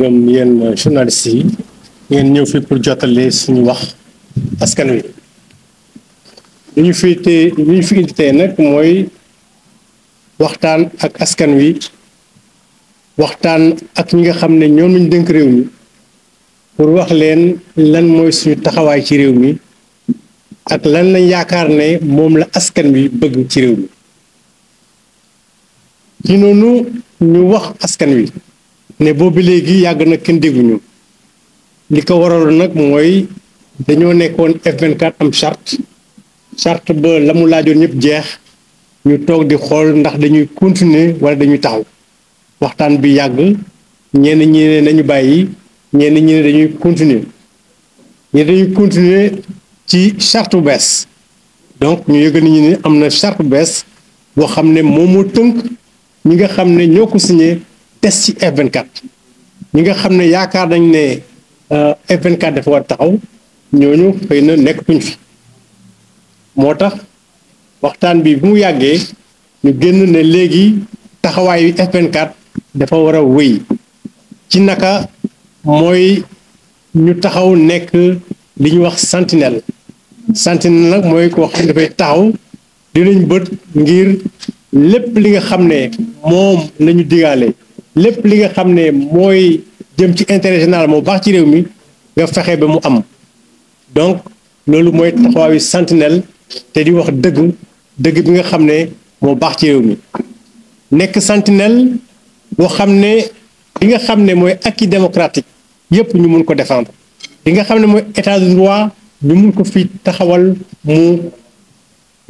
ñoom yéen journalistes yi ngeen ñëw fi pour jottali suñu wax askan wi li ñu fi indi tey nag mooy waxtaan ak askan wi waxtaan ak ñi nga xam ne ñoom lañu dénk réew mi pour wax leen lan mooy suñu taxawaay ci réew mi ak lan lañ yaakaar ne moom la askan wi bëgg ci réew mi ci noonu ñu wax askan wi ne boobu léegi yàgg na kenn dégguñu li ko waral nag mooy dañoo nekkoon F24 am charte ba la mu laajoon ñëpp jeex ñu toog di xool ndax dañuy continuer wala dañuy taxaw waxtaan bi yàgg ñenn ñi ne nañu bàyyi ñenn ñi ne dañuy continuer ci charte bu bees donc ñu yëgal nit ñi ne am na charte bu bees boo xam ne moom moo tënk ñi nga xam ne ñoo ko signé des ci F24 ñi nga xam ne yaakaar nañ ne F24 dafa war taxaw ñooñu xëy na nekkatuñ fi moo tax waxtaan bi bu mu yàggee ñu génn ne léegi taxawaayu F24 dafa war a wéy ci naka mooy ñu taxaw nekk li ñuy wax sentinelle nag mooy koo xam ne dafay taxaw dinañ bët ngir lépp li nga xam ne moom lañu digaale lépp li nga xam ne mooy jëm ci intérêt général moo baax ci réew mi nga fexe ba mu am donc loolu mooy taxawaayu sentinelle te di wax dëgg bi nga xam ne moo baax ci réew mi nekk sentinelle boo xam ne li nga xam ne mooy acquis démocratique yépp ñu mun ko défendre li nga xam ne mooy état de droit ñu mun ko fi taxawal mu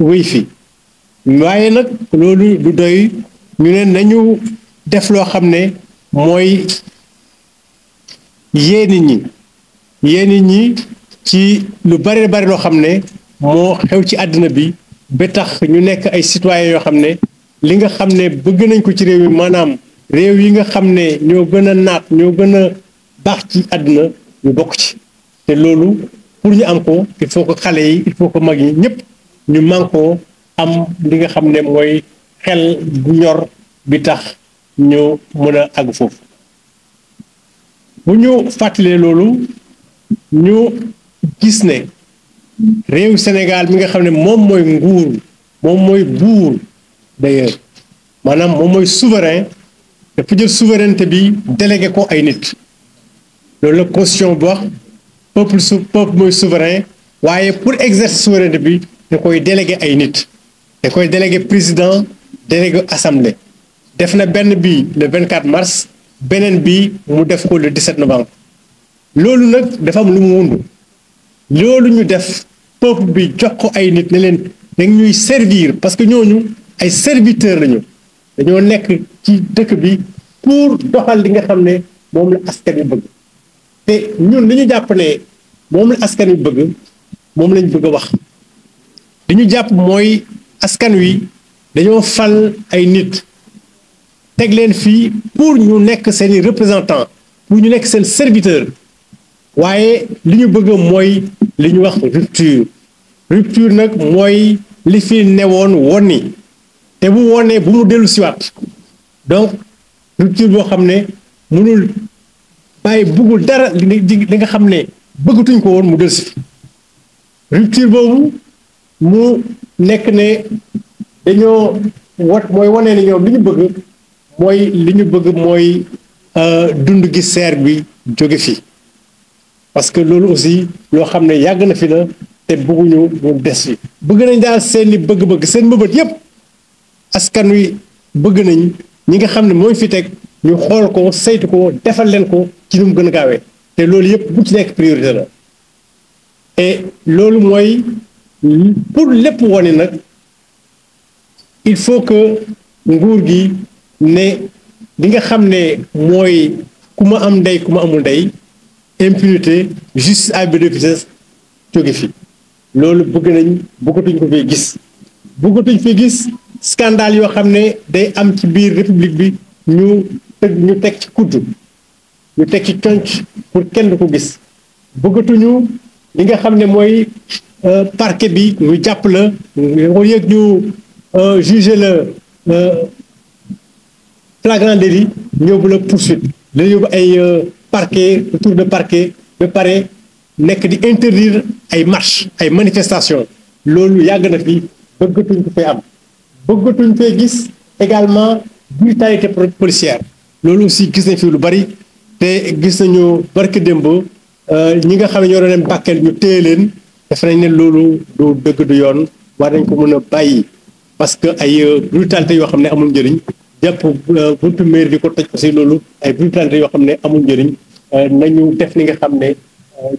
wéy fi waaye nag loolu du doy ñu ne nañu def loo xam ne mooy yee nit ñi ci lu bari loo xam ne moo xew ci àddina bi ba tax ñu nekk ay citoyens yoo xam ne li nga xam ne bëgg nañ ko ci réew mi maanaam réew yi nga xam ne ñoo gën a naat ñoo gën a baax ci àddina ñu bokk ci te loolu pour ñu am ko il faut que xale yi il faut que mag yi ñëpp ñu mànkoo am li nga xam ne mooy xel bu ñor bi tax ñu mën a àgg foofu bu ñu fàttalee loolu ñu gis ne réew Sénégal mi nga xam ne moom mooy nguur moom mooy buur d'ailleurs maanaam moom mooy souverain dafa jël souveraineté bi délégué ko ay nit loolu la constitution bu wax peuple mooy souverain waaye pour exercer souveraineté bi da koy délégué ay nit da koy délégué président délégué assemblée def na benn bi le 24 mars beneen bi mu def ko le 17 novembre loolu nag dafa am lu mu wund loolu ñu def peuple bi jox ko ay nit ne leen dañ ñuy servir parce que ñooñu ay serviteurs lañu dañoo nekk ci dëkk bi pour doxal li nga xam ne moom la askan wi bëgg te ñun li ñu jàpp ne moom la askan wi bëgg moom lañ bëgg a wax li ñu jàpp mooy askan wi dañoo fal ay nit teg leen fii pour ñu nekk seeni représentant pour ñu nekk seen serviteur waaye li ñu bëgg mooy li ñu wax rupture nag mooy li fi newoon wonni te bu wonee bu mu dellu siwaat donc rupture boo xam ne mënul bàyyi bëggul dara li nga xam ne bëggatuñ ko woon mu dellu si rupture boobu mu nekk ne dañoo mooy wane ne ñoom li ñu bëgg mooy dund gi seer bi jóge fi parce que loolu aussi loo xam ne yàgg na fi la te bëgguñu mu des fi bëgg nañ daal seeni bëgg-bëgg seen mëbët yépp askan wi bëgg nañ ñi nga xam ne mooy fi teg ñu xool ko saytu ko defal leen ko ci nu mu gën a gaawee te loolu yépp bu ci nekk priorité la et loolu mooy pour lépp wone nag il faut que nguur gi ne li nga xam ne mooy ku ma am ndey ku ma amul ndey impunité justice à deux vitesses jóge fi loolu bëggatuñ ko fee gis bëggatuñ fee gis scandale yoo xam ne day am ci biir république bi ñu teg ci kudd ñu teg ci conc pour kenn du ko gis bëggatuñu li nga xam ne mooy parquet bi ñu jàpp la au lieu ñu juger la flagrant délit ñu yóbbu la poursuite la yóbbu ay parquet autour de parquet ba pare nekk di interdire ay marche ay manifestation loolu yàgg na fi bëggatuñ ko fay am bëggatuñ fay gis également brutalité policière loolu aussi gis nañ fi lu bari te gis nañu barke démb ñi nga xam ne ñoo doon dem Bakel ñu téye leen def nañ ne loolu du dëgg du yoon war nañ ko mën a bàyyi parce que ay brutalité yoo xam ne amul njëriñ jàpp buntu maire di ko toj aussi loolu ay brutalité yoo xam ne amul njëriñ nañu def li nga xam ne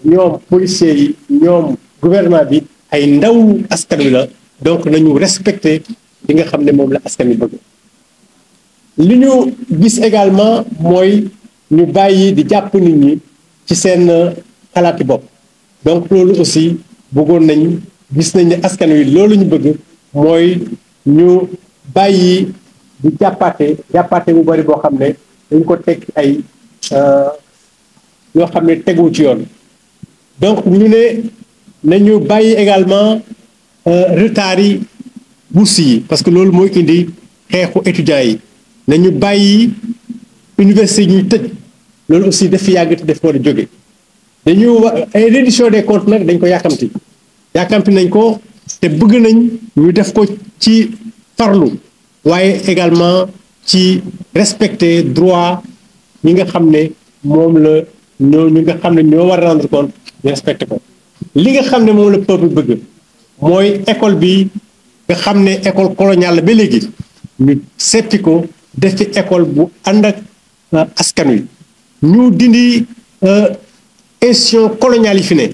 ñoom policiers yi ñoom gouvernement bi ay ndaw askan wi la donc nañu respecter li nga xam ne moom la askan wi bëgg li ñu gis également mooy ñu bàyyi di jàpp nit ñi ci seen xalaati bopp donc loolu aussi bëggoon nañ gis nañ ne askan wi loolu ñu bëgg mooy ñu bàyyi di jàppaate bu bari boo xam ne dañ ko teg ay yoo xam ne tegu ci yoon donc ñu ne nañu bàyyi également retard yi bourse yi parce que loolu mooy indi xeexu étudiants yi nañu bàyyi université ñuy tëj loolu aussi daf fi yàgg te daf war a jóge dañu ay reddition des comptes nag dañ ko yàkkamti nañ ko te bëgg nañ ñu def ko ci farlu waaye également ci respecter droit ñi nga xam ne moom la ñi nga xam ne ñoo war a rendre compte ñu respecté ko li nga xam ne moom la peuple bëgg mooy école bi nga xam ne école coloniale la ba léegi ñu seppi ko def ci école bu ànd ak askan wi ñu dindi institution coloniale yi fi ne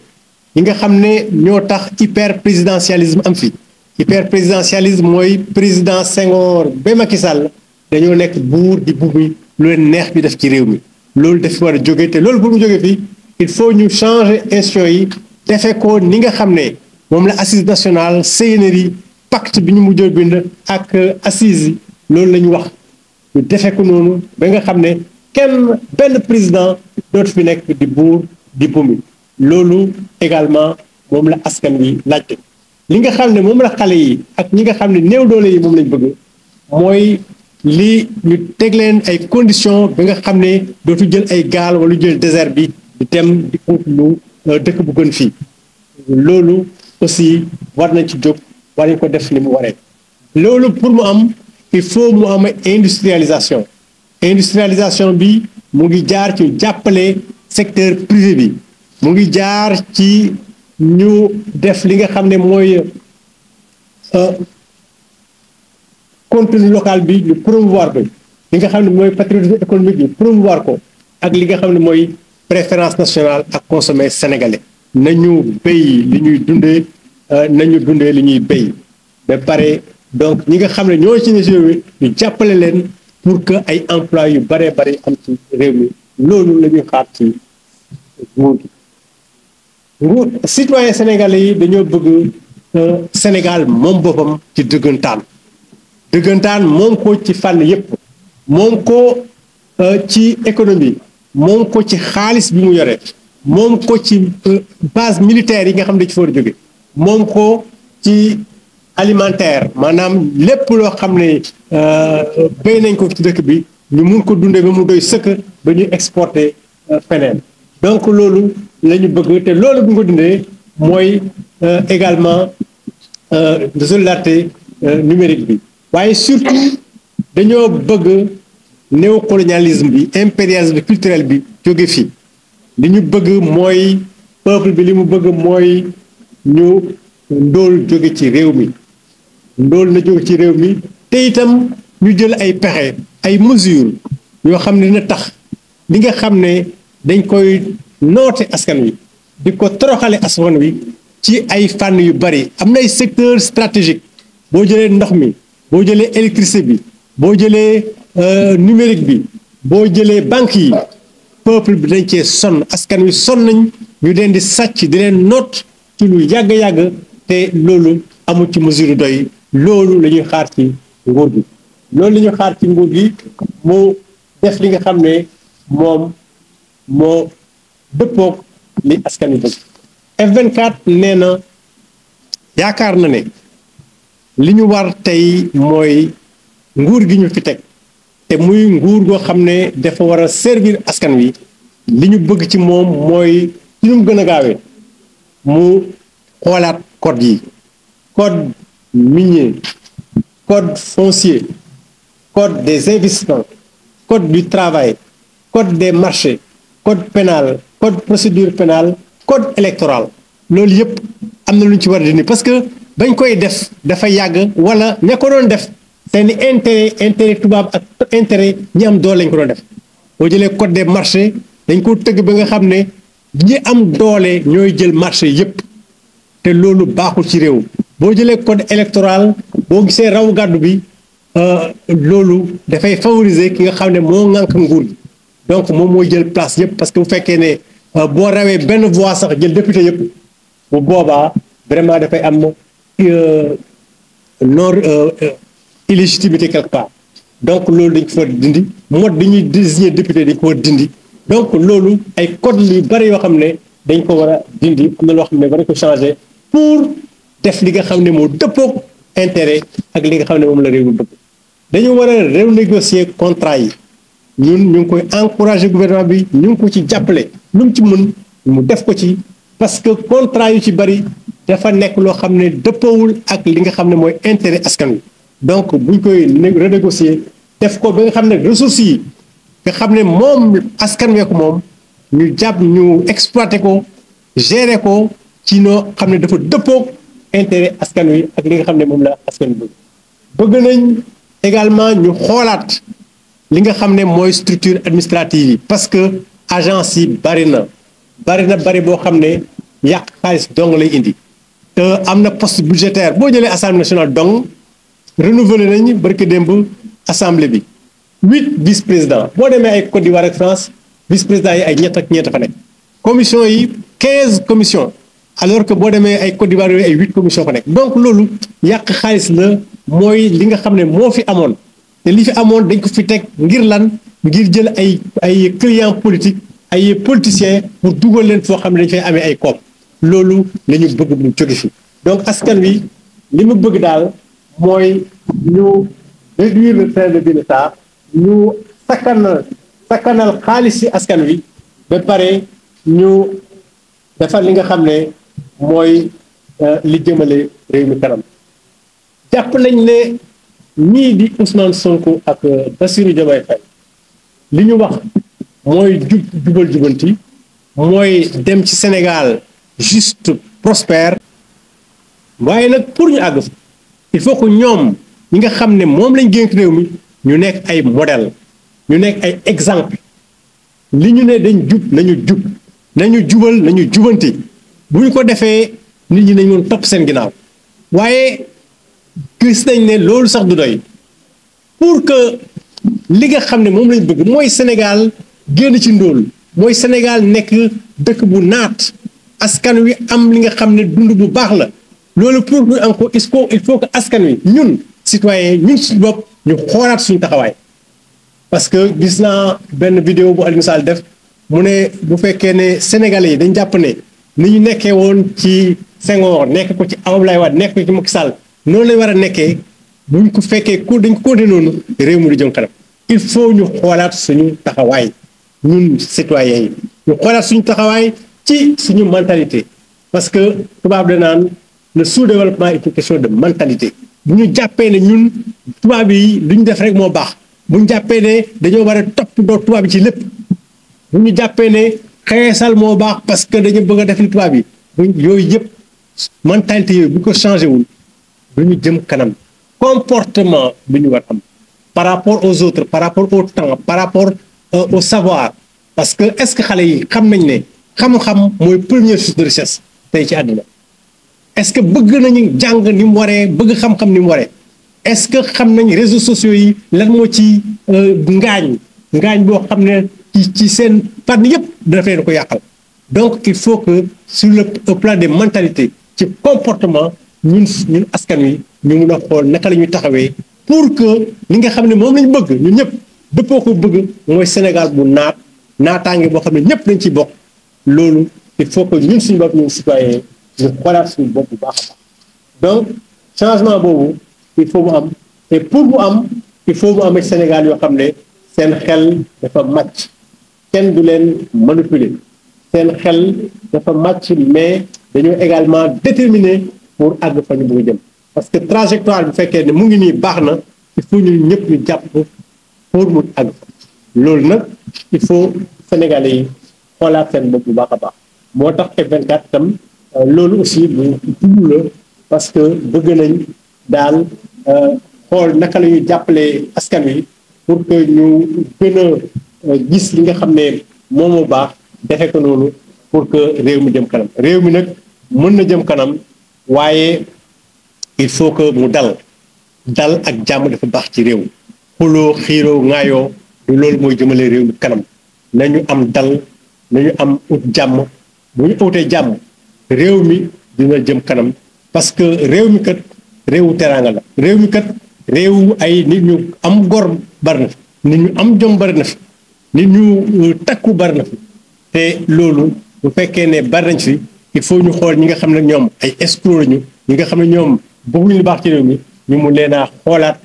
yi nga xam ne ñoo tax hyper présidentialisme am fi hyper présidentialisme mooy président Senghor ba Macky Sall dañoo nekk buur di bubbi lu leen neex bi def ci réew mi loolu daf fi war a jóge te loolu bu mu jógee fii il faut ñu changer institution yi defee ko ni nga xam ne moom la assise nationale CNRI pacte bi ñu mujjee bind ak assise yi loolu la ñu wax ñu defee ko noonu ba nga xam ne benn président dootu fi nekk di buur di bumi loolu également moom la askan wi laajte li nga xam ne moom la xale yi ak ñi nga xam ne néew doole yi moom lañ bëgg mooy li ñu teg leen ay conditions ba nga xam ne dootu jël ay gaal wala jël désert bi di dem di ut lu dëkk bu gën fii loolu aussi war nañ ci jóg war nañ ko def ni mu waree loolu pour mu am il faut mu am industrialisation bi mu ngi jaar ci jàppale secteur privé bi mu ngi jaar ci ñu def li nga xam ne mooy contenu local bi ñu promouvoir ko li nga xam ne mooy patriotisme économique bi promouvoir ko ak li nga xam ne mooy préférence nationale ak consommer sénégalais nañu béy li ñuy dundee nañu dundee li ñuy béy ba pare donc ñi nga xam ne ñoo ci ne si réew mi ñu jàppale leen pour que ay emploi yu baree bari am ci réew mi loolu la ñuy xaar ci nguur gi nguur citoyen sénégalais yi dañoo bëgg Sénégal moom boppam ci dëggantaan moom ko ci fànn yépp moom ko ci économie moom ko ci xaalis bi mu yore moom ko ci base militaire yi nga xam ne ci war a jóge moom ko ci alimentaire maanaam lépp loo xam ne béy nañ ko ci dëkk bi ñu mun ko dundee ba mu doy sëkk ba ñuy exporter feneen donc loolu la ñu bëgg te loolu bu ñu ko dundee mooy également de solidarité numérique bi waaye surtout dañoo bëgg néocolonialisme bi impérialisme culturel bi jóge fii li ñu bëgg mooy peuple bi li mu bëgg mooy ñu ndóol jóge ci réew mi ndóol na jóge ci réew mi te itam ñu jël ay pexe ay mesures yoo xam ne dina tax li nga xam ne dañ koy noote askan wi di ko toroxale askan wi ci ay fànn yu bari am na ay secteur stratégique boo jëlee ndox mi boo jëlee électricité bi boo jëlee numérique bi boo jëlee banque yi peuple bi dañ cee sonn askan wi sonn nañ ñu leen di sàcc di leen noot ci lu yàgg-yàgg te loolu amul ci mesure doy loolu la ñuy xaar ci nguur gi loolu la ñuy xaar ci nguur gi mu def li nga xam ne moom moo dëppoog li askan wi bëgg F24 nee na yaakaar na ne li ñu war tey mooy nguur gi ñu fi teg te muy nguur goo xam ne dafa war a servir askan wi li ñu bëgg ci moom mooy ci nu mu gën a gaawee mu xoolaat code yi code minier code foncier code des investissements code du travail code des marchés code pénal code procédure pénale code électoral loolu yëpp am na lu ñu ci war a dindi parce que bañ koy def dafa yàgg wala ña ko doon def seeni intérêt tubaab ak intérêt ñi am doole lañ ko doon def boo jëlee code des marchés dañ ko tëgg ba nga xam ne ñi am doole ñooy jël marché yëpp te loolu baaxul ci réew boo jëlee code électoral boo gisee raw gàddu bi loolu dafay favoriser ki nga xam ne moo ŋànk nguur gi donc moom mooy jël place yëpp parce que bu fekkee ne boo rawee benn voix sax jël député yëpp bu boobaa vraiment dafay am non illégitimité quelque part donc loolu dañ ko fa dindi mode dañuy désigner député dañ ko war dindi donc loolu ay code yu bari yoo xam ne dañ ko war a dindi am na loo xam ne war ko changer pour def li nga xam ne moo dëppoog intérêt ak li nga xam ne moom la réew mi bëgg dañu war a renégocier contrat yi ñun ñu ngi koy encourager gouvernement bi ñu ngi ko ci jàppale lu mu ci mën mu def ko ci parce que contrat yu ci bari dafa nekk loo xam ne dëppoowul ak li nga xam ne mooy intérêt askan wi donc buñ koy renégocier def ko ba nga xam ne ressources yi nga xam ne moom askan wee ko moom ñu jàpp ñu exploiter ko gérer ko ci noo xam ne dafa dëppoog intérêt askan wi ak li nga xam ne moom la askan wi bëgg nañ également ñu xoolaat li nga xam ne mooy structure administrative yi parce que agence yi bari boo xam ne yàq xaalis dong lay indi te am na poste budgétaire boo jëlee assemblée nationale dong renouvelé nañ barki démb assemblée bi 8 vice président boo demee ay Côte d'Ivoire ak France vice président yi ay ñett fa nekk commission yi 15 commission alors que boo demee ay Côte d'Ivoire yooyu ay 8 commission fa nekk donc loolu yàq xaalis la mooy li nga xam ne moo fi amoon te li fi amoon dañ ko fi teg ngir lan ngir jël ay clients politiques ay politiciens pour dugal leen foo xam ne dañ fay amee ay koom loolu la ñu bëgg mu jóge fi donc askan wi li mu bëgg daal mooy ñu réduire le train de vie de l'État ñu sakkanal xaalis ci askan wi ba pare ñu defar li nga xam ne mooy li jëmale réew mi kanam jàpp nañ ne ñii di Ousmane Sonko ak Bassirou Diomaye Faye li ñu wax mooy jubal jubanti mooy dem ci Sénégal juste prospère waaye nag pour ñu àgg fa il faut que ñoom ñi nga xam ne moom lañ génk réew mi ñu nekk ay modèle ñu nekk ay exemple li ñu ne dañ jub nañu jubal nañu jubanti bu ñu ko defee nit ñi nañ mën topp seen ginnaaw waaye gis nañ ne loolu sax du doy pour que li nga xam ne moom lañ bëgg mooy Sénégal génn ci ndóol mooy Sénégal nekk dëkk bu naat askan wi am li nga xam ne dund bu baax la loolu pour ñu am ko il faut que askan wi ñun citoyen ñun suñu bopp ñu xoolaat suñu taxawaay parce que gis naa benn vidéo bu Aliou Sall def mu ne bu fekkee ne Sénégalais yi dañ jàpp ne ni ñu nekkee woon ci Senghor nekk ko ci Abdoulaye Wade nekk ko ci Macky Sall noonu lañ war a nekkee buñ ko fekkee dañ ko continué noonu réew mi di jëm kanam il faut ñu xoolaat suñu taxawaay ñun citoyens yi ñu xoolaat suñu taxawaay ci suñu mentalité parce que tubaab da naan le sous-développement est une question de mentalité bu ñu jàppee ne ñun tubaab yi lu ñu def rek moo baax bu ñu jàppee ne dañoo war a toppandoo tubaab yi ci lépp bu ñu jàppee ne xeesal moo baax parce que dañu bëgg a def li tubaab yi yooyu yëpp mentalité yooyu bu ko changé wul du ñu jëm kanam comportement bi ñu war am par rapport aux autres par rapport au temps par rapport au savoir parce que est-ce que xale yi xam nañ ne xam-xam mooy première source de richesse tey ci àddina est-ce que bëgg nañu jàng ni mu waree bëgg xam-xam ni mu waree est-ce que xam nañ réseaux sociaux yi lan moo ci ngaañ boo xam ne ci seen fànn yëpp daf leen ko yàqal donc il faut que sur le plan des mentalités ci comportement ñun askan wi ñu mun a xool naka la ñuy taxawee pour que li nga xam ne moom lañ bëgg ñun ñëpp dëppoo ko bëgg mooy Sénégal bu naataange boo xam ne ñëpp dañ ciy bokk loolu il faut que ñun suñu bopp ñun citoyen ñu xoolaat suñu bopp bu baax a baax donc changement boobu il faut mu am et pour mu am il faut mu am Sénégal yoo xam ne seen xel dafa màcc kenn du leen manipuler seen xel dafa màcc mais dañoo également déterminé pour àgg fa ñu bëgg jëm parce que trajectoire bu fekkee ne mu ngi nii baax na il faut ñun ñëpp ñu jàpp pour mu àgg loolu nag il faut Sénégalais yi xoolaat seen bopp bu baax a baax moo tax F24 itam loolu aussi bu jublu la parce que bëgg nañ daal xool naka la ñuy jàppalee askan wi pour que ñu gën a gis li nga xam ne moom moo baax defe ko noonu pour que réew mi jëm kanam réew mi nag mën na jëm kanam waaye il faut que mu dal ak jàmm dafa baax ci réew xuloo xiiroo ŋaayoo du loolu mooy jëmale réew mi kanam nañu am dal nañu am ut jàmm bu ñu utee jàmm réew mi dina jëm kanam parce que réew mi kat réewu teraanga la réew mi kat réewu ay nit ñu am gor bari na fi nit ñu am jom bari na fi nit ñu takku bari na fi te loolu bu fekkee ne bari nañ fi il faut ñu xool ñi nga xam ne ñoom ay escroc lañu ñi nga xam ne ñoom bëgguñu lu baax ci réew mi ñu mun leen a xoolaat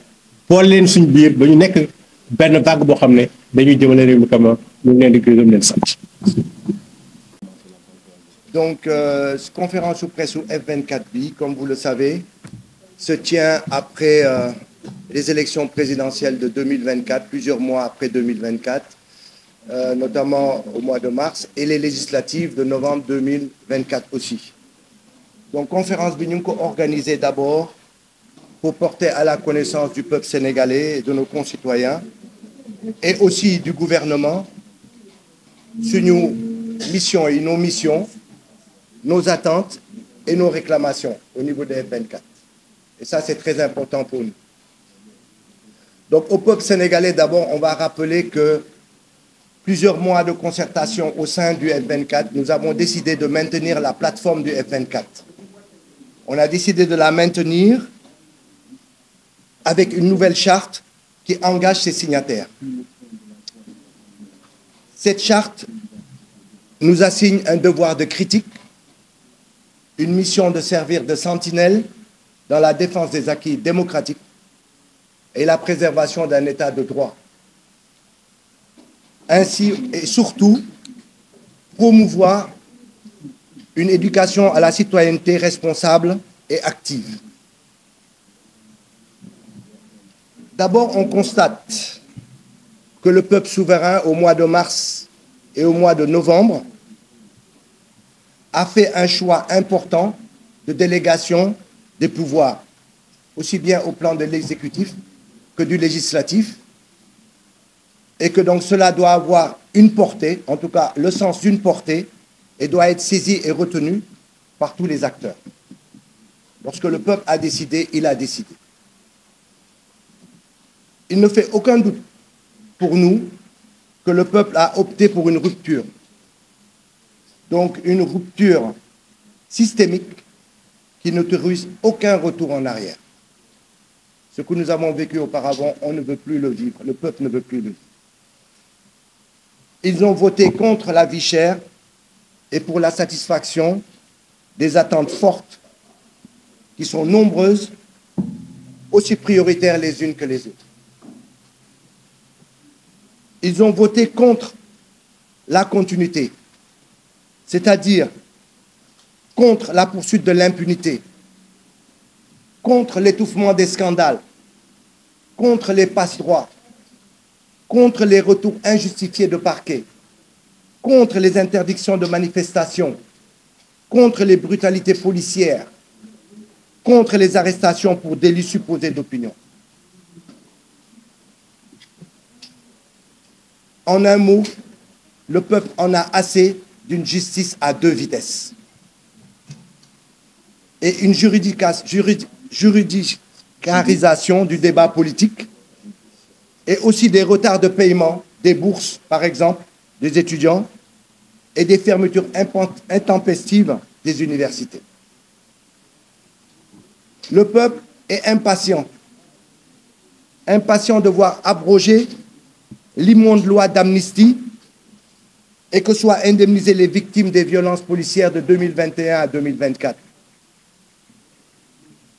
boole leen suñu biir ba ñu nekk benn vague boo xam ne dañuy jëmale réew mi kama ñu ngi leen di gërëm leen sant. Donc, conférence sous presse sous F24B, comme vous le savez, se tient après les élections présidentielles de 2024, plusieurs mois après 2024, notamment au mois de mars, et les législatives de novembre 2024 aussi. Donc, conférence Bignunko organisée d'abord pour porter à la connaissance du peuple sénégalais et de nos concitoyens, et aussi du gouvernement, sur nos missions et nos missions, nos attentes et nos réclamations au niveau des F24. Et ça, c'est très important pour nous. Donc, au peuple sénégalais, d'abord, on va rappeler que plusieurs mois de concertation au sein du F24, nous avons décidé de maintenir la plateforme du F24. On a décidé de la maintenir avec une nouvelle charte qui engage ses signataires. Cette charte nous assigne un devoir de critique, une mission de servir de sentinelle dans la défense des acquis démocratiques et la préservation d'un état de droit. Ainsi et surtout, promouvoir une éducation à la citoyenneté responsable et active. D'abord, on constate que le peuple souverain, au mois de mars et au mois de novembre, a fait un choix important de délégation des pouvoirs, aussi bien au plan de l'exécutif que du législatif, et que donc cela doit avoir une portée, en tout cas le sens d'une portée, et doit être saisi et retenu par tous les acteurs. Lorsque le peuple a décidé, il a décidé. Il ne fait aucun doute pour nous que le peuple a opté pour une rupture. Donc une rupture systémique qui n'autorise aucun retour en arrière. Ce que nous avons vécu auparavant, on ne veut plus le vivre. Le peuple ne veut plus le vivre. Ils ont voté contre la vie chère et pour la satisfaction des attentes fortes qui sont nombreuses, aussi prioritaires les unes que les autres. Ils ont voté contre la continuité, c'est-à-dire contre la poursuite de l'impunité, contre l'étouffement des scandales, contre les passe-droits, contre les retours injustifiés de parquet, contre les interdictions de manifestation, contre les brutalités policières, contre les arrestations pour délits supposés d'opinion. En un mot, le peuple en a assez d'une justice à deux vitesses et une juridicarisation du débat politique et aussi des retards de paiement des bourses, par exemple, des étudiants et des fermetures intempestives des universités. Le peuple est impatient de voir abroger l'immonde loi d'amnistie et que soient indemnisées les victimes des violences policières de 2021 à 2024.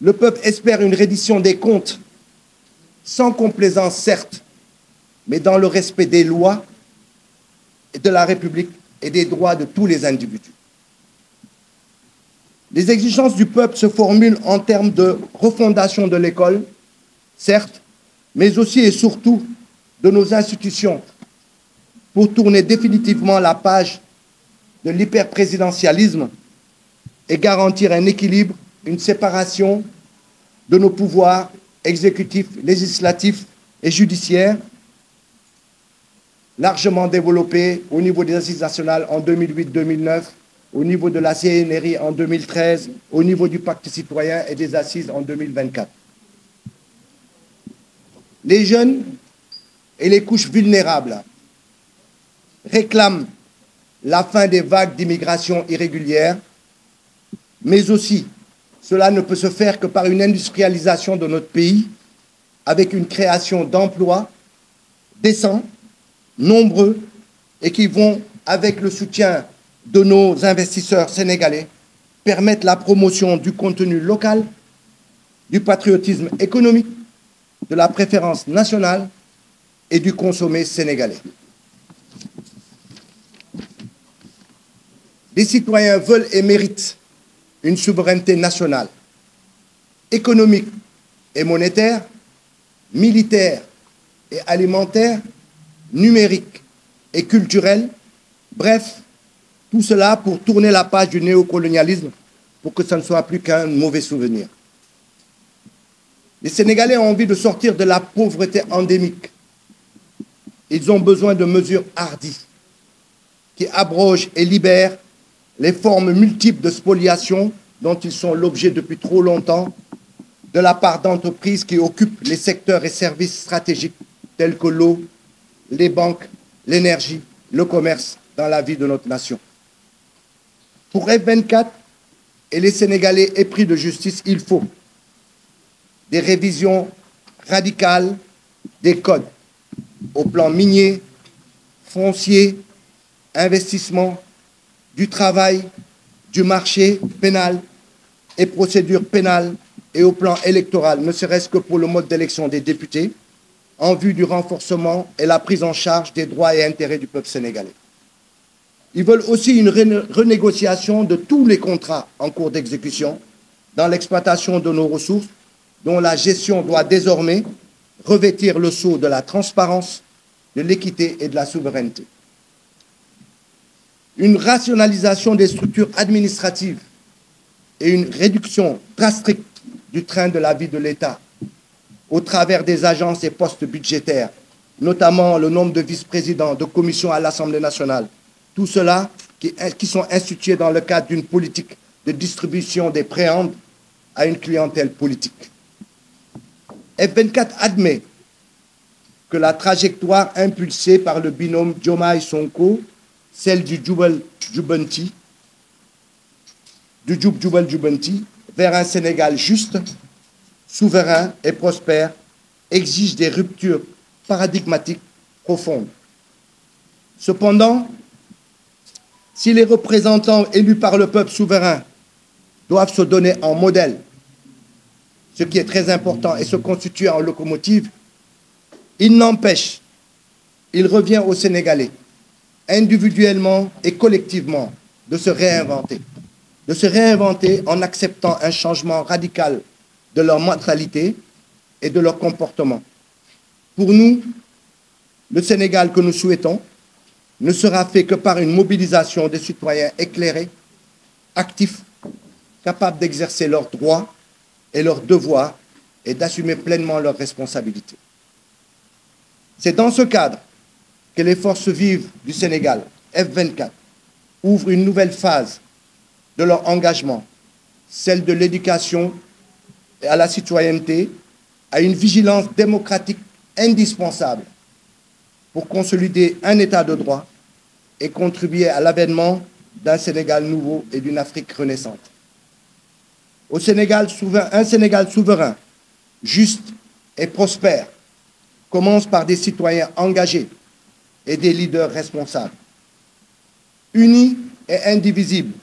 Le peuple espère une reddition des comptes, sans complaisance certes, mais dans le respect des lois de la République et des droits de tous les individus. Les exigences du peuple se formulent en termes de refondation de l'école, certes, mais aussi et surtout de nos institutions pour tourner définitivement la page de l'hyperprésidentialisme et garantir un équilibre, une séparation de nos pouvoirs exécutifs, législatifs et judiciaires, largement développés au niveau des assises nationales en 2008-2009, au niveau de la CNRI en 2013, au niveau du pacte citoyen et des assises en 2024. Les jeunes et les couches vulnérables réclament la fin des vagues d'immigration irrégulière, mais aussi cela ne peut se faire que par une industrialisation de notre pays avec une création d'emplois décents, nombreux et qui vont, avec le soutien de nos investisseurs sénégalais, permettre la promotion du contenu local, du patriotisme économique, de la préférence nationale et du consommé sénégalais. Les citoyens veulent et méritent une souveraineté nationale, économique et monétaire, militaire et alimentaire, numérique et culturelle, bref, tout cela pour tourner la page du néocolonialisme pour que ça ne soit plus qu'un mauvais souvenir. Les Sénégalais ont envie de sortir de la pauvreté endémique. Ils ont besoin de mesures hardies qui abrogent et libèrent les formes multiples de spoliation dont ils sont l'objet depuis trop longtemps de la part d'entreprises qui occupent les secteurs et services stratégiques tels que l'eau, les banques, l'énergie, le commerce dans la vie de notre nation. Pour F24 et les Sénégalais épris de justice, il faut des révisions radicales des codes au plan minier, foncier, investissement, du travail, du marché pénal et procédure pénale et au plan électoral, ne serait-ce que pour le mode d'élection des députés, en vue du renforcement et la prise en charge des droits et intérêts du peuple sénégalais. Ils veulent aussi une renégociation de tous les contrats en cours d'exécution dans l'exploitation de nos ressources, dont la gestion doit désormais revêtir le sceau de la transparence, de l'équité et de la souveraineté. Une rationalisation des structures administratives et une réduction drastique du train de la vie de l'État au travers des agences et postes budgétaires, notamment le nombre de vice-présidents de commissions à l'Assemblée nationale, tout cela qui sont institués dans le cadre d'une politique de distribution des prébendes à une clientèle politique. F24 admet que la trajectoire impulsée par le binôme Diomaye-Sonko, celle du Jub-Jubanti, vers un Sénégal juste, souverain et prospère, exige des ruptures paradigmatiques profondes. Cependant, si les représentants élus par le peuple souverain doivent se donner en modèle, ce qui est très important, et se constituer en locomotive, il n'empêche, il revient aux Sénégalais, individuellement et collectivement, de se réinventer en acceptant un changement radical de leur mentalité et de leur comportement. Pour nous, le Sénégal que nous souhaitons ne sera fait que par une mobilisation des citoyens éclairés, actifs, capables d'exercer leurs droits et leurs devoirs et d'assumer pleinement leurs responsabilités. C'est dans ce cadre que les forces vives du Sénégal, F24, ouvrent une nouvelle phase de leur engagement, celle de l'éducation à la citoyenneté, à une vigilance démocratique indispensable pour consolider un État de droit et contribuer à l'avènement d'un Sénégal nouveau et d'une Afrique renaissante. Un Sénégal souverain, juste et prospère, commence par des citoyens engagés et des leaders responsables. Unis et indivisibles,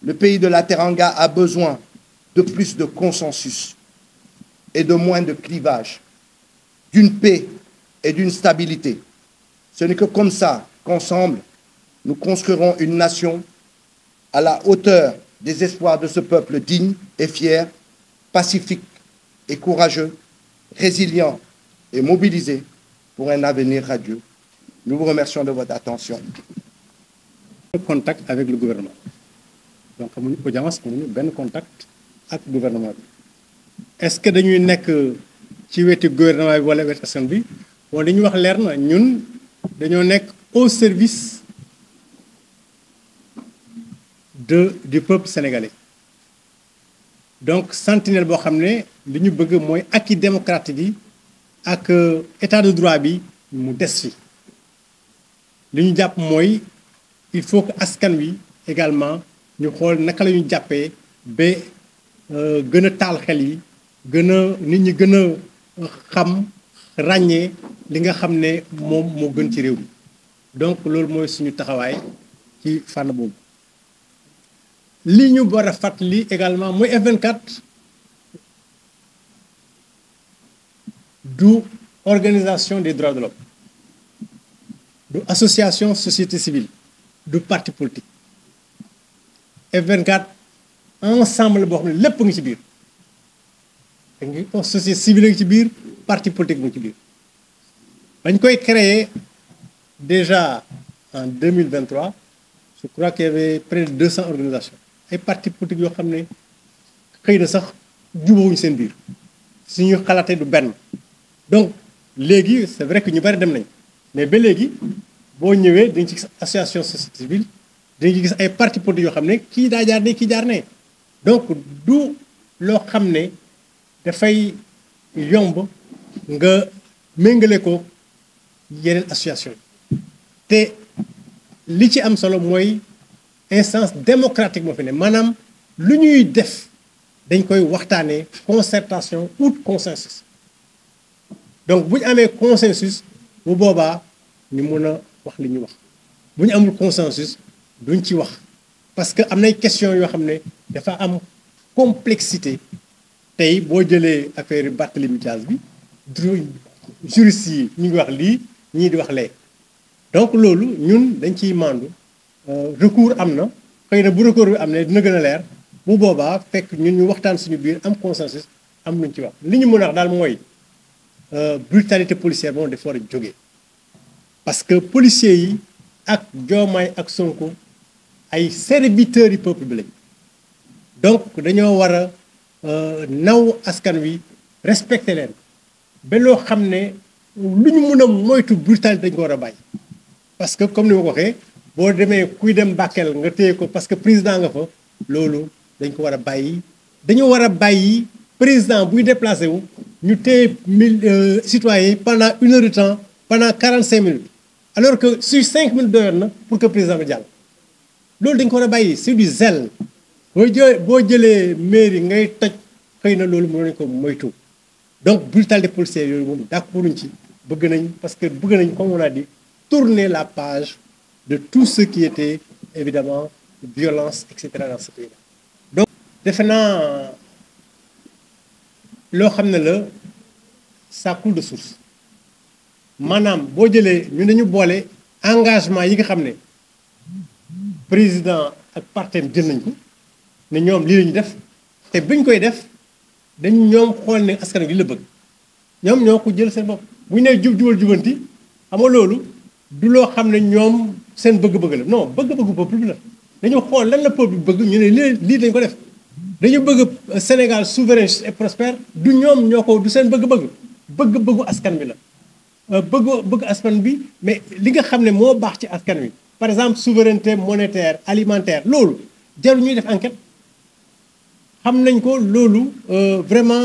le pays de la Teranga a besoin de plus de consensus et de moins de clivages, d'une paix et d'une stabilité. Ce n'est que comme ça qu'ensemble, nous construirons une nation à la hauteur des espoirs de ce peuple digne et fier, pacifique et courageux, résilient et mobilisé pour un avenir radieux. Nous vous remercions de votre attention. Contact avec le gouvernement. Donc amuñu audience, amuñu benn contact ak gouvernement bi. Est-ce que dañuy nekk ci wetu gouvernement bi wala wetu askan bi wala li ñu wax leer na ñun dañoo nekk au service du peuple sénégalais. Donc sentinelle boo xam ne li ñu bëgg mooy acquis démocratique yi ak état de droit bi mu des fi li ñu jàpp mooy il faut que askan wi également ñu xool naka la ñu jàppee ba gën a taal xel yi gën a nit ñi gën a xam ràññee li nga xam ne moom moo gën ci réew mi donc loolu mooy suñu taxawaay ci fànn boobu. li ñu war a fàttali également mooy F24 du organisation des droits de l'homme du association société civile du parti politique F24 ensemble boo xam ne lépp ngi ci biir société civile ngi ci biir parti politique ngi ci biir bañ koy créer déjà en 2023 je crois qu'il y avait près de 200 organisations ay partis politiques yoo xam ne xëy na sax jubóowuñu seen biir suñu xalaatee du benn donc léegi c'est vrai que ñu bari dem nañ mais ba léegi boo ñëwee dañ ci gis association société civile dañ ci gis ay partis politiques yoo xam ne kii daa jaar ne kii jaar ne donc du loo xam ne dafay yomb nga méngale ko yeneen association te li ci am solo mooy instance démocratique moo fi ne maanaam lu ñuy def dañ koy waxtaanee concertation ou consensus donc bu ñu amee consensus bu boobaa ñu mën a wax li ñuy wax bu ñu amul consensus duñ ci wax parce que am nay question yoo xam ne dafa am complexité tey boo jëlee affaire Barthélémy Dias bi juristes yi ñu ngi wax lii ñii di wax lee donc loolu ñun dañ ciy mandu recours am na xëy na bu recours bi am ne dina gën a leer bu boobaa fekk ñun ñu waxtaan suñu biir am consensus am luñ ci wax li ñu mën a wax daal mooy brutalité policière moom dafa war a jógee parce que policiers yi ak Diomaye ak Sonko ay serviteurs yu peuple bi lañ donc dañoo war a naw askan wi respecter leen ba loo xam ne lu ñu mën a moytu brutalité dañ ko war a bàyyi parce que comme ni ma ko waxee boo demee kuy dem Bakel nga téye ko parce que président nga fa loolu dañ ko war a bàyyi dañu war a bàyyi président buy déplacé wu ñu téye citoyens yi pendant 1 heure de temps pendant 45 minutes alors que sur 5 minutes doyoon na pour que président bi jàll loolu dañ ko war a bàyyi c'est du zèle boo jëlee mairie ngay toj xëy na loolu mën nañu ko moytu donc brutalité policière yooyu moom d'accorduñ ci bëgg nañ parce que bëgg nañ comme on a dit tourner la page de tout ce qui était évidemment violence etc dans ce pays-là donc defe naa loo xam ne la ça coule de source maanaam boo jëlee ñu dañu boole engagement yi nga xam ne président ak partem jël nañ ko ne ñoom lii la ñu def te buñ koy def dañu ñoom xool ne askan wi la bëgg ñoom ñoo ko jël seen bopp bu ñu nee jubal jubanti xam nga loolu du loo xam ne ñoom seen bëgg-bëgg la non bëgg-bëggu peuple bi la dañu xool lan la peuple bi bëgg ñu ne lii dañ ko def dañu bëgg Sénégal souverain et prospère du ñoom ñoo ko du seen bëgg-bëgg bëgg-bëggu askan bi la bëgg askan bi mais li nga xam ne moo baax ci askan wi par exemple souveraineté monétaire alimentaire loolu jarul ñuy def enquête xam nañ ko loolu vraiment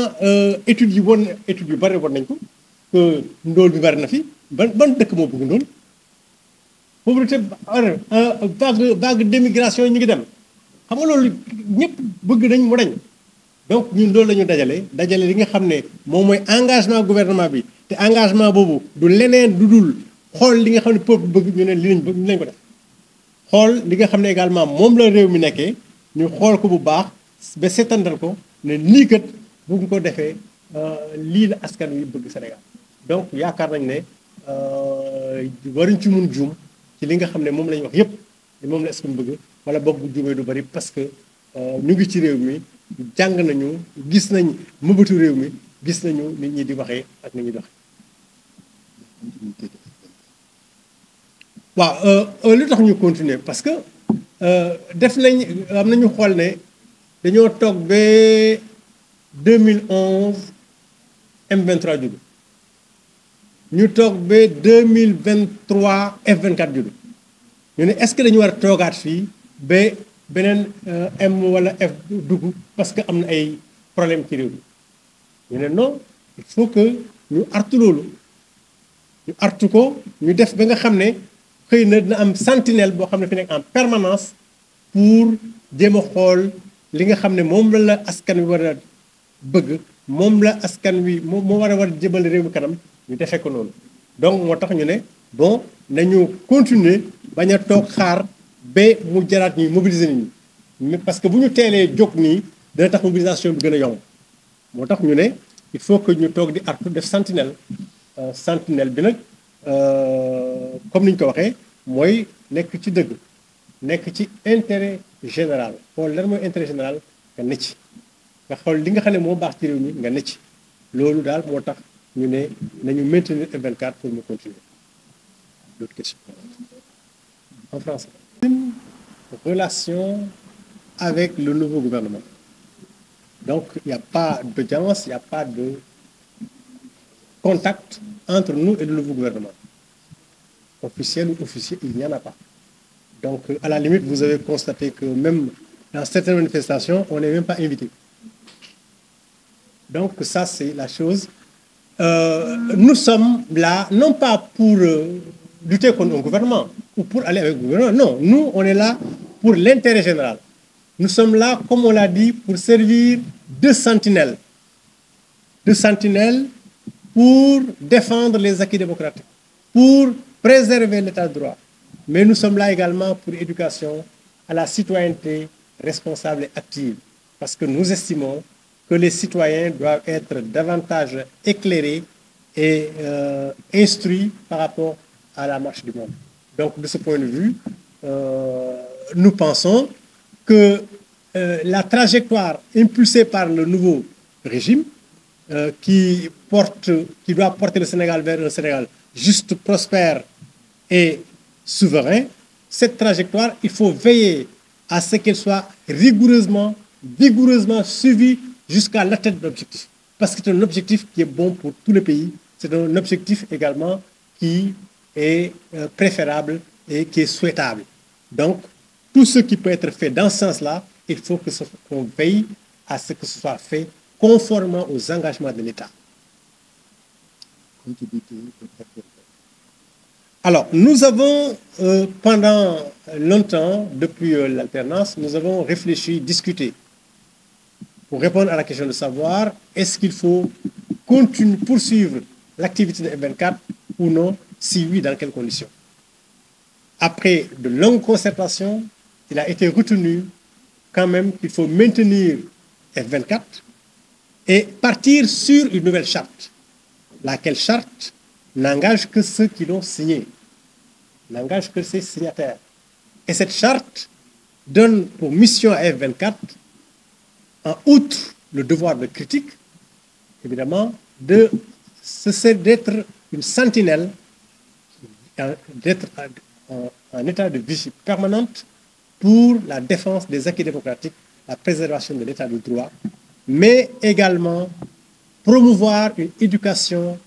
études yu bari woon nañ ko que ndóol bi bari na fi ban dëkk moo bëgg ndóol pauvreté vague d'émigration yi ñu ngi dem xam nga loolu ñëpp bëgg nañ mu dañ donc ñun loolu la ñu dajale li nga xam ne moom mooy engagement gouvernement bi te engagement boobu du leneen du dul xool li nga xam ne peuple bëgg ñu ne li lañ bëgg ñu lañ ko def xool li nga xam ne également moom la réew mi nekkee ñu xool ko bu baax ba seetandal ko ne lii kat bu ñu ko defee lii la askan wi bëgg Sénégal donc yaakaar nañ ne waruñ ci mun juum ci li nga xam ne moom la ñu wax yépp moom la askan bëgg wala boog bu jubee du bari parce que ñu ngi ci réew mi jàng nañu gis nañ mëbatu réew mi gis nañu nit ñi di waxee ak nit ñi doxee. waaw lu tax ñu continuer parce que def nañ am nañu xool ne dañoo toog ba 2011 M23 judd ñu toog ba 2023 F24 judd ñu ne est-ce que dañu war a toogaat fii ba beneen M wala F dugg parce que am na ay problème ci réew mi ñu ne non il faut que ñu artu loolu ñu artu ko ñu def ba nga xam ne xëy na dina am sentinelle boo xam ne fi nekk en permanence pour jéem a xool li nga xam ne moom la askan wi war a bëgg moom la askan wi moo war a jëmale réew mi kanam ñu defee ko noonu donc moo tax ñu ne bon nañu continuer bañ a toog xaar ba mu jaraat ñuy mobiliser nit ñi parce que bu ñu teelee jóg nii dana tax mobilisation bi gën a yomb moo tax ñu ne il faut que ñu toog di artu def sentinelle sentinelle bi nag comme ni ñu ko waxee mooy nekk ci dëgg nekk ci intérêt général xool lan mooy intérêt général nga ne ci nga xool li nga xam ne moo baax ci réew mi nga ne ci loolu daal moo tax ñu ne nañu maintenir F24 pour mu continuer. D'autres questions en français. Une relation avec le nouveau gouvernement. Donc il n'y a pas d'audience, il n'y a pas de contact entre nous et le nouveau gouvernement. Officiel ou officiel, il n'y en a pas. Donc à la limite, vous avez constaté que même dans certaines manifestations, on n'est même pas invité. Donc ça, c'est la chose. Nous sommes là, non pas pour lutter contre un gouvernement ou pour aller avec le gouvernement. Non, nous, on est là pour l'intérêt général. Nous sommes là, comme on l'a dit, pour servir de sentinelles. De sentinelles pour défendre les acquis démocratiques, pour préserver l'état de droit. Mais nous sommes là également pour l'éducation à la citoyenneté responsable et active. Parce que nous estimons que les citoyens doivent être davantage éclairés et instruits par rapport à la marche du monde. Donc, de ce point de vue, nous pensons que la trajectoire impulsée par le nouveau régime, qui doit porter le Sénégal vers un Sénégal juste, prospère et souverain, cette trajectoire, il faut veiller à ce qu'elle soit rigoureusement, vigoureusement suivie jusqu'à l'atteinte de l'objectif. Parce que c'est un objectif qui est bon pour tous les pays. C'est un objectif également qui est préférable et qui est souhaitable. Donc, tout ce qui peut être fait dans ce sens-là, il faut qu'on veille à ce que ce soit fait conformément aux engagements de l'État. Alors, nous avons, pendant longtemps, depuis l'alternance, nous avons réfléchi, discuté, pour répondre à la question de savoir est-ce qu'il faut continuer, poursuivre l'activité de F24 ou non, si oui, dans quelles conditions. Après de longues concertations, il a été retenu quand même qu'il faut maintenir F24 et partir sur une nouvelle charte, laquelle charte n'engage que ceux qui l'ont signée, n'engage que ses signataires. Et cette charte donne pour mission à F24, en outre le devoir de critique, évidemment, d'être une sentinelle, d'être en état de vigie permanente pour la défense des acquis démocratiques, la préservation de l'état de droit, mais également promouvoir une éducation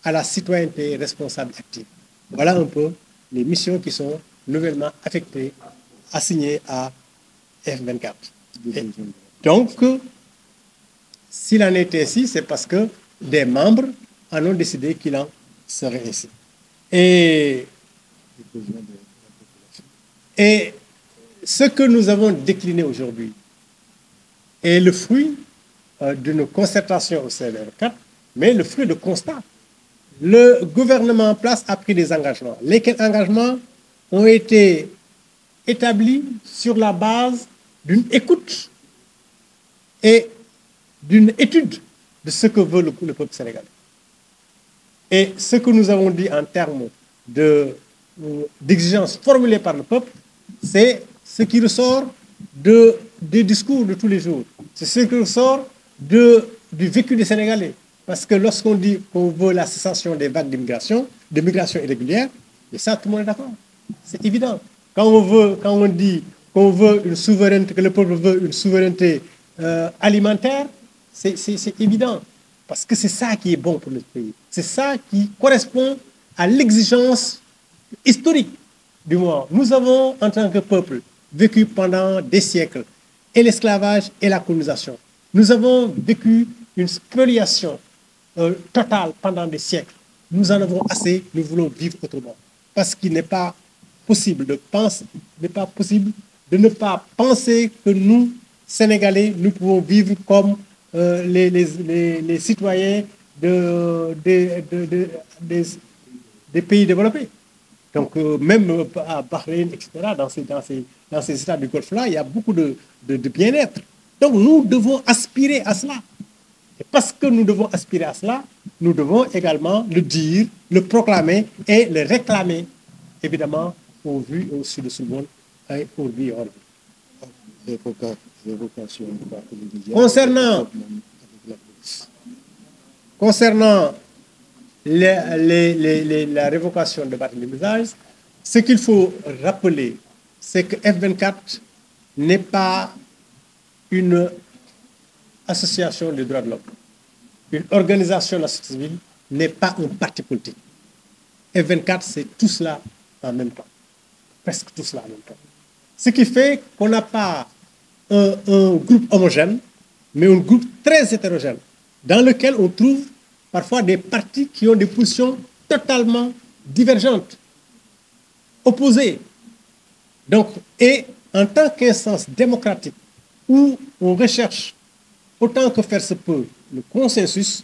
à la citoyenneté responsable et active. Voilà un peu les missions qui sont nouvellement affectées, assignées à F24. Et donc, s'il en était ainsi, c'est parce que des membres en ont décidé qu'il en serait ainsi. Et ce que nous avons décliné aujourd'hui est le fruit d'une concertation au CNR4, mais le fruit de constat. Le gouvernement en place a pris des engagements. Lesquels engagements ont été établis sur la base d'une écoute et d'une étude de ce que veut le peuple sénégalais. Et ce que nous avons dit en termes d'exigences formulées par le peuple, c'est ce qui ressort des discours de tous les jours. C'est ce qui ressort du vécu des Sénégalais. Parce que lorsqu'on dit qu'on veut la cessation des vagues d'immigration, de migration irrégulière, et ça, tout le monde est d'accord. C'est évident. Quand on dit qu'on veut une souveraineté, que le peuple veut une souveraineté alimentaire, c'est évident. Parce que c'est ça qui est bon pour le pays. C'est ça qui correspond à l'exigence historique du moment. Nous avons, en tant que peuple, vécu pendant des siècles et l'esclavage et la colonisation. Nous avons vécu une spoliation totale pendant des siècles. Nous en avons assez, nous voulons vivre autrement. Parce qu'il n'est pas possible de penser, n'est pas possible de ne pas penser que nous, Sénégalais, nous pouvons vivre comme les citoyens des pays développés. Donc, même à Bahreïn, etc., dans ces états du Golfe-là, il y a beaucoup de bien-être. Donc, nous devons aspirer à cela. Et parce que nous devons aspirer à cela, nous devons également le dire, le proclamer et le réclamer, évidemment, au vu et au sud de ce monde, et au vu et au Concernant la révocation de Barthélémy Dias, ce qu'il faut rappeler, c'est que F24 n'est pas une association des droits de l'homme. Une organisation de la société civile n'est pas un parti politique. F24, c'est tout cela en même temps. Presque tout cela en même temps. Ce qui fait qu'on n'a pas un groupe homogène, mais un groupe très hétérogène, dans lequel on trouve parfois des partis qui ont des positions totalement divergentes, opposées. Donc, et en tant qu'instance démocratique, où on recherche, autant que faire se peut, le consensus,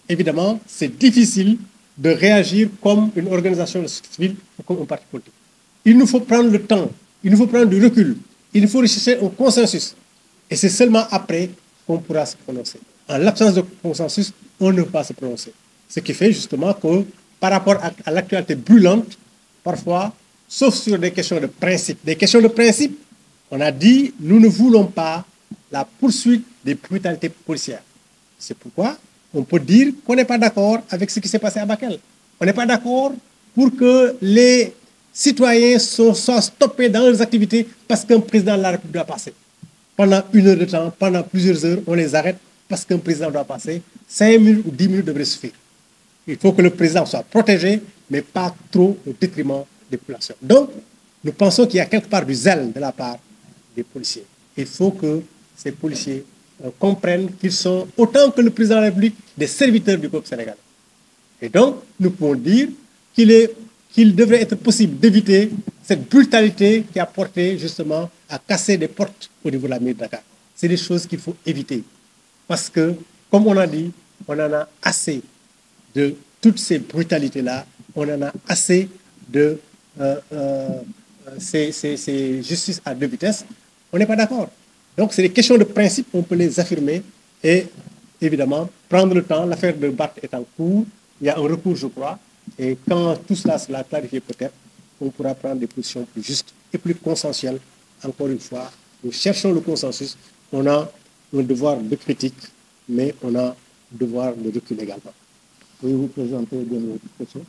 évidemment, c'est difficile de réagir comme une organisation de la société civile ou comme un parti politique. Il nous faut prendre le temps, il nous faut prendre du recul, il nous faut rechercher un consensus. Et c'est seulement après qu'on pourra se prononcer. En l'absence de consensus, on ne peut pas se prononcer. Ce qui fait justement que par rapport à l'actualité brûlante, parfois, sauf sur des questions de principe, on a dit nous ne voulons pas la poursuite des brutalités policières. C'est pourquoi on peut dire qu'on n'est pas d'accord avec ce qui s'est passé à Bakel. On n'est pas d'accord pour que les citoyens soient stoppés dans leurs activités parce qu'un président de la République doit passer. Pendant 1 heure de temps, pendant plusieurs heures, on les arrête parce qu'un président doit passer. 5 minutes ou 10 minutes devraient suffire. Il faut que le président soit protégé, mais pas trop au détriment des populations. Donc, nous pensons qu'il y a quelque part du zèle de la part des policiers. Il faut que ces policiers comprennent qu'ils sont, autant que le président de la République, des serviteurs du peuple sénégalais. Et donc, nous pouvons dire qu'il devrait être possible d'éviter cette brutalité qui a porté justement à casser des portes au niveau de la mairie de Dakar. C'est des choses qu'il faut éviter. Parce que, comme on a dit, on en a assez de toutes ces brutalités-là, on en a assez de ces justices à deux vitesses. On n'est pas d'accord. Donc, c'est des questions de principe, on peut les affirmer et, évidemment, prendre le temps. L'affaire de Barth est en cours, il y a un recours, je crois, et quand tout cela sera clarifié peut-être, on pourra prendre des positions plus justes et plus consensuelles. Encore une fois, nous cherchons le consensus. On a un devoir de critique, mais on a un devoir de recul également. Pouvez-vous présenter votre question?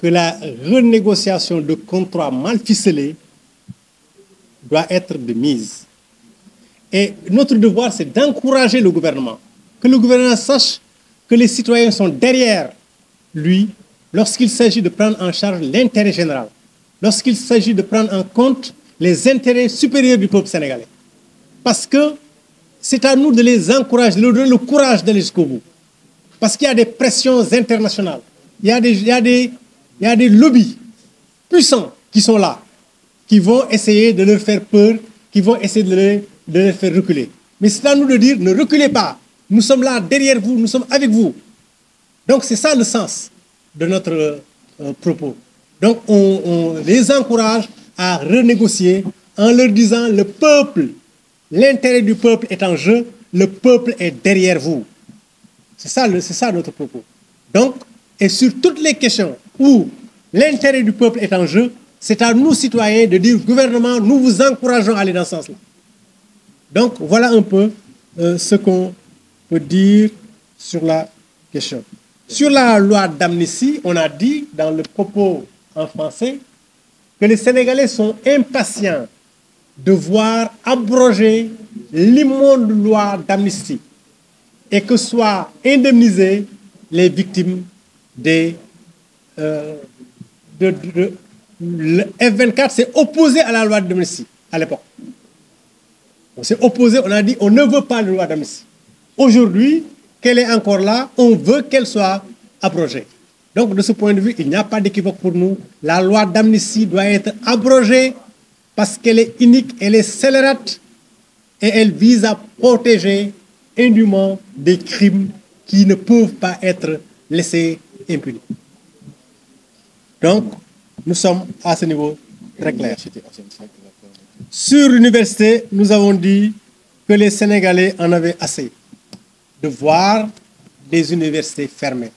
Que la renégociation de contrats mal ficelés doit être de mise. Et notre devoir, c'est d'encourager le gouvernement. Que le gouvernement sache que les citoyens sont derrière lui lorsqu'il s'agit de prendre en charge l'intérêt général, lorsqu'il s'agit de prendre en compte les intérêts supérieurs du peuple sénégalais. Parce que c'est à nous de les encourager, de leur donner le courage d'aller jusqu'au bout. Parce qu'il y a des pressions internationales, il y a des lobbies puissants qui sont là, qui vont essayer de leur faire peur, qui vont essayer de les faire reculer. Mais c'est à nous de dire, ne reculez pas. Nous sommes là derrière vous, nous sommes avec vous. Donc c'est ça le sens de notre propos. Donc on les encourage à renégocier en leur disant, le peuple, l'intérêt du peuple est en jeu, le peuple est derrière vous. C'est ça notre propos. Donc, et sur toutes les questions où l'intérêt du peuple est en jeu, c'est à nous, citoyens, de dire, gouvernement, nous vous encourageons à aller dans ce sens-là. Donc, voilà un peu ce qu'on peut dire sur la question. Sur la loi d'amnistie, on a dit, dans le propos en français, que les Sénégalais sont impatients de voir abroger l'immonde loi d'amnistie et que soient indemnisées les victimes des... le F24 s'est opposé à la loi d'amnistie à l'époque. On s'est opposé, on a dit on ne veut pas de loi d'amnistie. Aujourd'hui, qu'elle est encore là, on veut qu'elle soit abrogée. Donc de ce point de vue, il n'y a pas d'équivoque pour nous. La loi d'amnistie doit être abrogée parce qu'elle est unique, elle est scélérate et elle vise à protéger indûment des crimes qui ne peuvent pas être laissés impunis. Donc, nous sommes à ce niveau très clair. Sur l'université, nous avons dit que les Sénégalais en avaient assez de voir des universités fermées.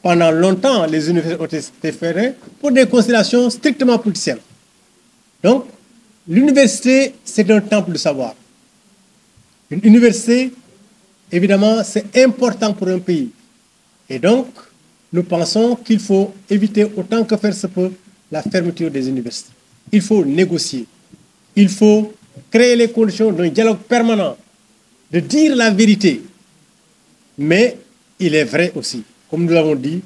Pendant longtemps, les universités ont été fermées pour des considérations strictement politiciennes. Donc, l'université, c'est un temple de savoir. Une université, évidemment, c'est important pour un pays. Et donc, nous pensons qu'il faut éviter autant que faire se peut la fermeture des universités. Il faut négocier. Il faut créer les conditions d'un dialogue permanent, de dire la vérité. Mais il est vrai aussi, comme nous l'avons dit,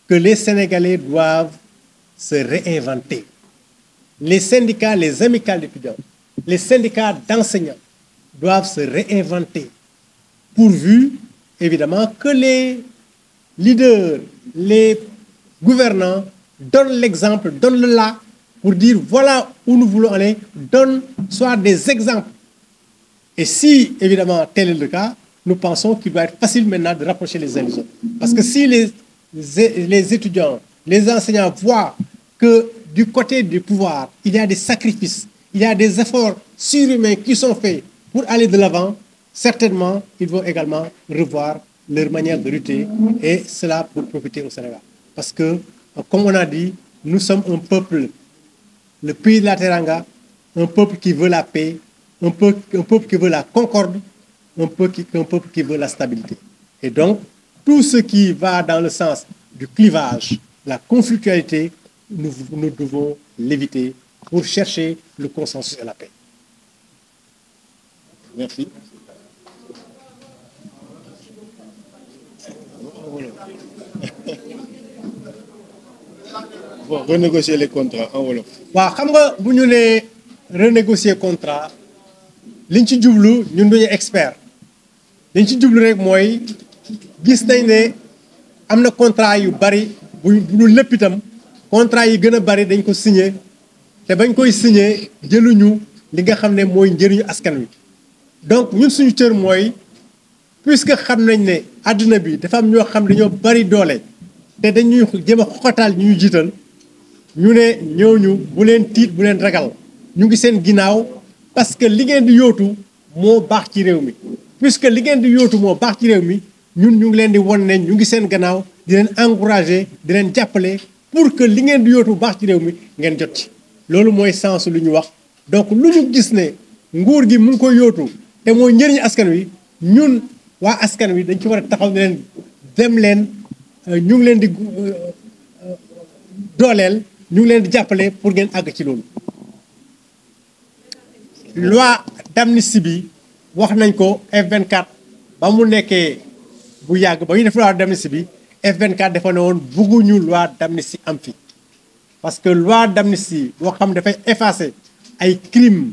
que les Sénégalais doivent se réinventer. Les syndicats, les amicales d'étudiants, les syndicats d'enseignants doivent se réinventer, pourvu, évidemment, que les leaders, les gouvernants donnent l'exemple, donnent le là, pour dire voilà où nous voulons aller, donnent soit des exemples. Et si, évidemment, tel est le cas, nous pensons qu'il va être facile maintenant de rapprocher les uns les autres. Parce que si les étudiants, les enseignants voient que du côté du pouvoir, il y a des sacrifices, il y a des efforts surhumains qui sont faits pour aller de l'avant, certainement, ils vont également revoir leur manière de lutter, et cela pour profiter au Sénégal. Parce que, comme on a dit, nous sommes un peuple, le pays de la Teranga, un peuple qui veut la paix, un peuple qui veut la concorde, un peuple qui veut la stabilité. Et donc, tout ce qui va dans le sens du clivage, la conflictualité, nous devons l'éviter pour chercher le consensus et la paix. Merci. Bon, renégocier les contrats en wolof. waaw xam nga bu ñu nee renégocier contrat liñ ci jublu ñun duñu expert liñ ci jublu rek mooy gis nañ ne am na contrat yu bari bu dul lépp itam contrat yi gën a bari dañ ko signé te bañ koy signé jëluñu li nga xam ne mooy njëriñu askan wi. donc ñun suñu cër mooy puisque xam nañ ne àdduna bi dafa am ñoo xam dañoo bari doole te dañuy jéem a xoxataal ñu jiital ñu ne ñooñu bu leen tiit bu leen ragal ñu ngi seen ginnaaw parce que li ngeen di yóotu moo baax ci réew mi. puisque li ngeen di yóotu moo baax ci réew mi ñun ñu ngi leen di won ne ñu ngi seen gannaaw di leen encourager di leen jàppale pour que li ngeen di yóotu baax ci réew mi ngeen jot ci. loolu mooy sens lu ñu wax donc lu ñu gis ne nguur gi mu ngi koy yóotu te mooy njëriñu askan wi ñun waa askan wi dañ ci war a taxaw ne leen dem leen ñu ngi leen di dooleel ñu ngi leen di jàppale pour ngeen àgg ci loolu. loi d'amnistie bi wax nañ ko F24 ba mu nekkee bu yàgg ba ñu def loi d'amnistie bi F24 dafa ne woon bugguñu loi d'amnistie am fi parce que loi d'amnistie boo xam dafay effacer ay crimes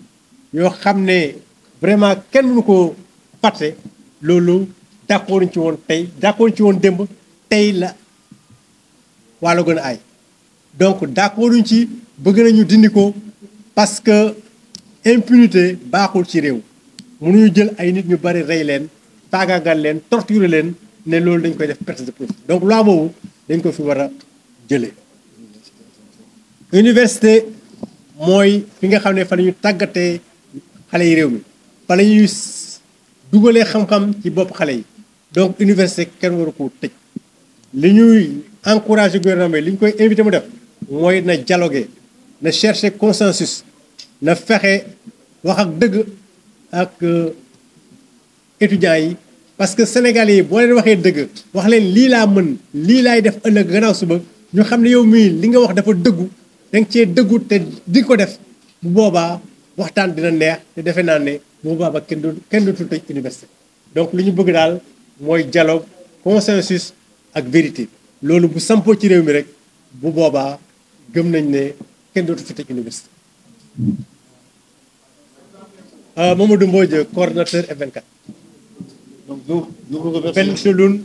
yoo xam ne vraiment kenn mënu ko fàtte loolu d'accord ci woon tey d'accord ci woon démb tey la wàlla gën a ay donc d'accord ci bëgg nañu dindi ko parce que impunité baaxul ci réew mënuñu jël ay nit ñu bari rey leen faagaagal leen torturer leen ne loolu dañ koy def perte de profit donc loi boobu dañ ko fi war a jëlee. université mooy fi nga xam ne fa la ñu tàggatee xale yi réew mi fa la ñuy dugalee xam-xam ci bopp xale yi donc université kenn waru ko tëj li ñuy encourager gouvernement li ñu koy invité mu def mooy na dialoguer na chercher consensus na fexe wax ak dëgg ak étudiants yi parce que sénégalais yi boo leen waxee dëgg wax leen lii laa mën lii laay def ëllëg gannaaw suba ñu xam ne yow mii li nga wax dafa dëggu da nga cee dëggu te di ko def bu boobaa waxtaan dina neex te defe naa ne bu boobaa kenn du tëj université donc li ñu bëgg daal mooy dialogue consensus ak vérité loolu bu sampoo ci réew mi rek bu boobaa gëm nañ ne kenn dootu fi tëj université. Mamadou Mbodj coordonnateur F24. Donc, nous vous remercions.